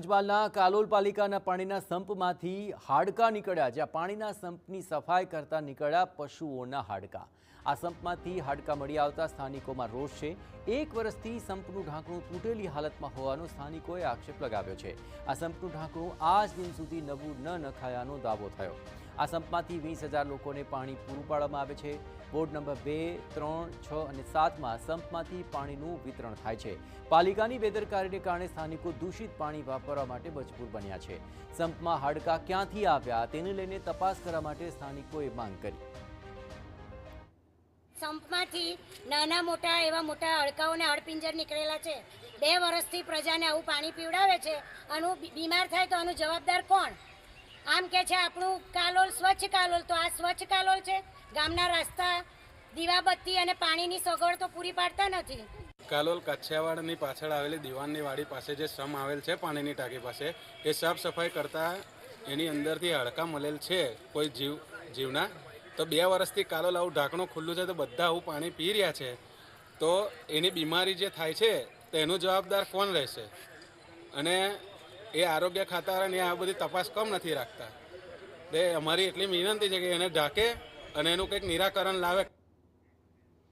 પંચમહાલના કાલોલ પાલિકાના પાણીના સંપમાંથી હાડકા નીકળ્યા, જ્યાં પાણીના સંપની સફાઈ કરતા નીકળ્યા પશુઓના હાડકા। આ સંપમાંથી હાડકા મળી આવતા સ્થાનિકોમાં રોષ છે। 1 વર્ષથી સંપનું ઢાંકણું તૂટેલી હાલતમાં હોવાનો સ્થાનિકોએ આક્ષેપ લગાવ્યો છે। આ સંપનું ઢાંકણું આજ દિન સુધી નવું ન નખાયાનો દાવો થયો। આ સંપમાંથી 20,000 લોકોને પાણી પૂરું પાડવામાં આવે છે। વોર્ડ નંબર 2, 3, 6 અને 7માં સંપમાંથી પાણીનું વિતરણ થાય છે। પાલિકાની બેદરકારીને કારણે સ્થાનિકો દૂષિત પાણી વાપરવા માટે મજબૂર બન્યા છે। સંપમાં હાડકા ક્યાંથી આવ્યા તેને લઈને તપાસ કરવા માટે સ્થાનિકોએ માંગ કરી। સંપમાંથી નાના મોટા એવા મોટા હાડકાઓને હાડપિંજર નીકળેલા છે। 2 વર્ષથી પ્રજાને આવું પાણી પીવડાવે છે। આનું બીમાર થાય તો આનું જવાબદાર કોણ? આમ કે છે આપણું કાલોલ સ્વચ્છ કાલોલ, તો આ સ્વચ્છ કાલોલ છે? ગામના રસ્તા, દીવાબત્તી અને પાણીની સગવડ તો પૂરી પાડતા નથી। કાલોલ કાછિયાવાડની પાછળ આવેલી દીવાનની વાડી પાસે જે સમ આવેલ છે પાણીની ટાંકી પાસે, એ સાફ સફાઈ કરતા એની અંદરથી હાડકા મળેલ છે કોઈ જીવના। તો 2 વર્ષથી કાલોલ આવું ઢાંકણું ખુલ્લું છે તો બધા આવું પાણી પી રહ્યા છે, તો એની બીમારી જે થાય છે તો એનું જવાબદાર કોણ રહેશે? અને એ આરોગ્ય ખાતાની આ બધી તપાસ કેમ નથી રાખતા? અમારી એટલી વિનંતી છે કે એને ઢાંકે અને એનું કંઈક નિરાકરણ લાવે।